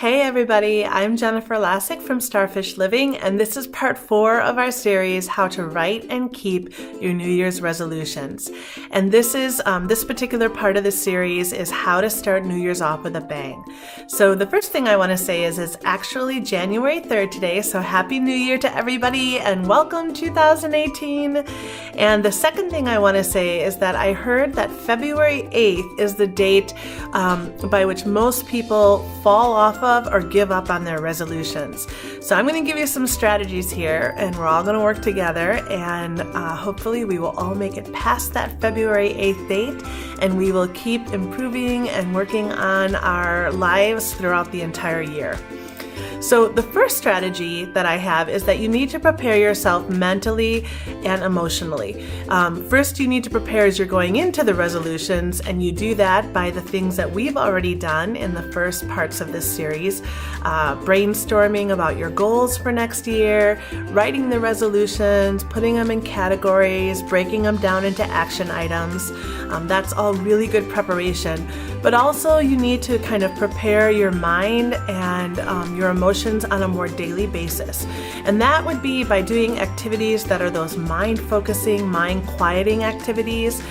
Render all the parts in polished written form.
Hey everybody, I'm Jennifer Lassick from Starfish Living, and this is part 4 of our series, How to Write and Keep Your New Year's Resolutions. And this particular part of the series is how to start New Year's off with a bang. So the first thing I want to say is it's actually January 3rd today, so Happy New Year to everybody and welcome 2018. And the second thing I want to say is that I heard that February 8th is the date by which most people fall off of or give up on their resolutions. So I'm going to give you some strategies here and we're all going to work together and hopefully we will all make it past that February 8th date and we will keep improving and working on our lives throughout the entire year. So the first strategy that I have is that you need to prepare yourself mentally and emotionally. First, you need to prepare as you're going into the resolutions, and you do that by the things that we've already done in the first parts of this series. Brainstorming about your goals for next year, writing the resolutions, putting them in categories, breaking them down into action items. That's all really good preparation. But also you need to kind of prepare your mind and your emotions on a more daily basis. And that would be by doing activities that are those mind-focusing, mind-quieting activities.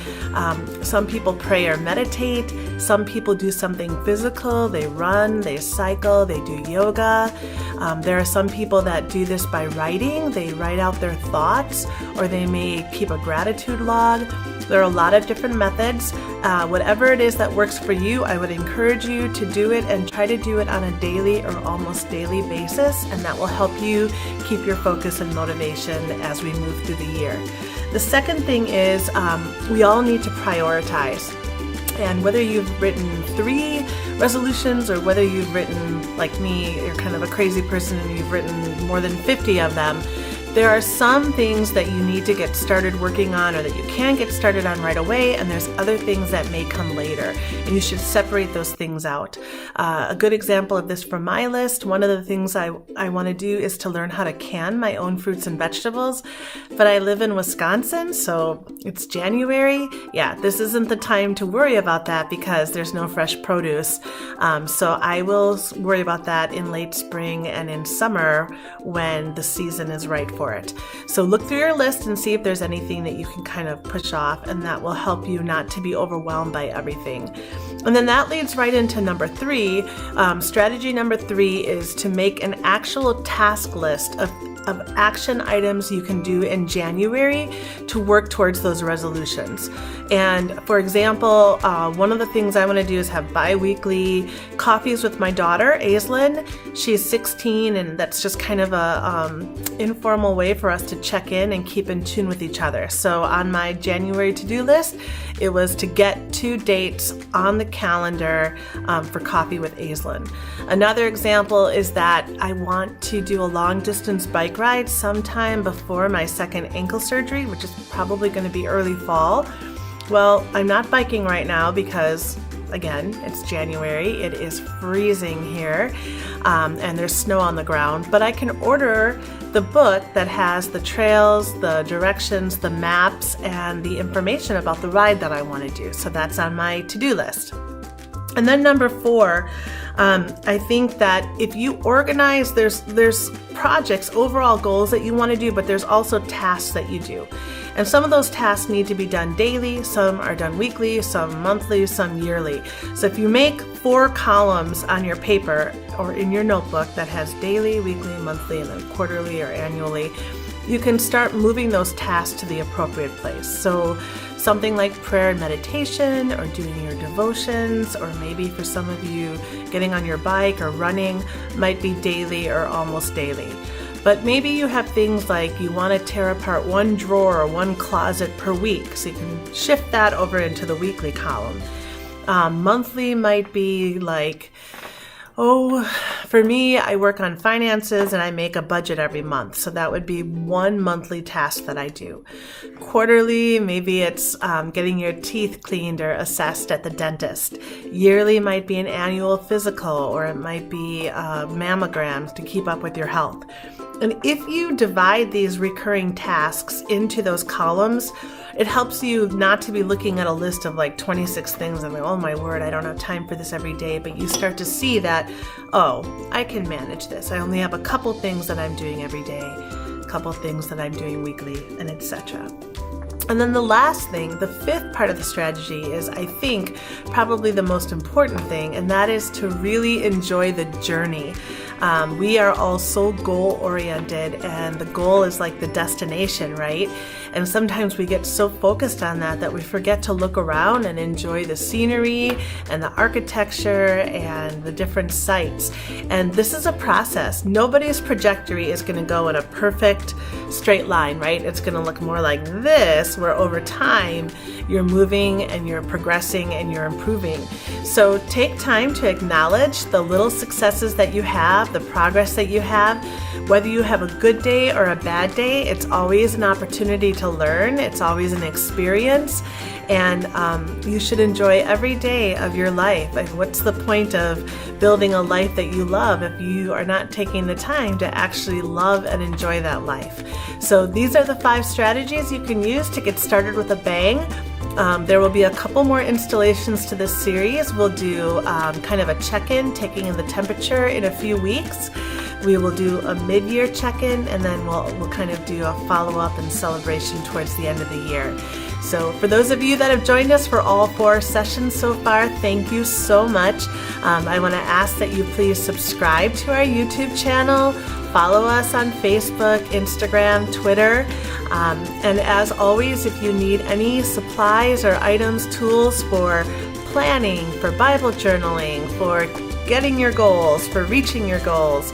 Some people pray or meditate. Some people do something physical. They run, they cycle, they do yoga. There are some people that do this by writing. They write out their thoughts, or they may keep a gratitude log. There are a lot of different methods. Whatever it is that works for you, I would encourage you to do it and try to do it on a daily or almost daily basis, and that will help you keep your focus and motivation as we move through the year. The second thing is we all need to prioritize. And whether you've written 3 resolutions or whether you've written, like me, you're kind of a crazy person and you've written more than 50 of them, there are some things that you need to get started working on or that you can get started on right away, and there's other things that may come later, and you should separate those things out. A good example of this from my list, one of the things I want to do is to learn how to can my own fruits and vegetables, but I live in Wisconsin, so it's January. Yeah, this isn't the time to worry about that because there's no fresh produce, so I will worry about that in late spring and in summer when the season is right for it. So look through your list and see if there's anything that you can kind of push off, and that will help you not to be overwhelmed by everything. And then that leads right into number 3. Strategy number 3 is to make an actual task list of action items you can do in January to work towards those resolutions. And for example, one of the things I want to do is have bi-weekly coffees with my daughter, Aislinn. She's 16, and that's just kind of a informal way for us to check in and keep in tune with each other. So on my January to-do list, it was to get 2 dates on the calendar for coffee with Aislinn. Another example is that I want to do a long-distance bike ride sometime before my second ankle surgery, which is probably going to be early fall. Well, I'm not biking right now because, again, it's January, it is freezing here, and there's snow on the ground, but I can order the book that has the trails, the directions, the maps, and the information about the ride that I want to do. So that's on my to-do list. And then number 4, I think that if you organize, there's projects, overall goals that you want to do, but there's also tasks that you do. And some of those tasks need to be done daily, some are done weekly, some monthly, some yearly. So if you make 4 columns on your paper or in your notebook that has daily, weekly, monthly, and then quarterly or annually, you can start moving those tasks to the appropriate place. So something like prayer and meditation, or doing your devotions, or maybe for some of you, getting on your bike or running might be daily or almost daily. But maybe you have things like you want to tear apart 1 drawer or 1 closet per week, so you can shift that over into the weekly column. Monthly might be like, for me, I work on finances and I make a budget every month. So that would be 1 monthly task that I do. Quarterly, maybe it's getting your teeth cleaned or assessed at the dentist. Yearly might be an annual physical, or it might be mammograms to keep up with your health. And if you divide these recurring tasks into those columns, it helps you not to be looking at a list of like 26 things and like, oh my word, I don't have time for this every day. But you start to see that, oh, I can manage this. I only have a couple things that I'm doing every day, a couple things that I'm doing weekly, and etc. And then the last thing, the fifth part of the strategy is, I think, probably the most important thing, and that is to really enjoy the journey. We are all so goal-oriented, and the goal is like the destination, right? And sometimes we get so focused on that we forget to look around and enjoy the scenery and the architecture and the different sites. And this is a process. Nobody's trajectory is going to go in a perfect straight line, right? It's going to look more like this, where over time you're moving and you're progressing and you're improving. So take time to acknowledge the little successes that you have, the progress that you have. Whether you have a good day or a bad day, it's always an opportunity to learn. It's always an experience, and you should enjoy every day of your life. Like, what's the point of building a life that you love if you are not taking the time to actually love and enjoy that life? So these are the 5 strategies you can use to get started with a bang. There will be a couple more installations to this series. We'll do kind of a check-in, taking in the temperature in a few weeks. We will do a mid-year check-in, and then we'll kind of do a follow-up and celebration towards the end of the year. So for those of you that have joined us for all 4 sessions so far, thank you so much. I want to ask that you please subscribe to our YouTube channel, follow us on Facebook, Instagram, Twitter. And as always, if you need any supplies or items, tools for planning, for Bible journaling, for getting your goals, for reaching your goals,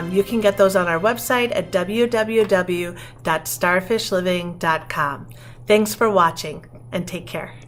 you can get those on our website at www.starfishliving.com. Thanks for watching, and take care.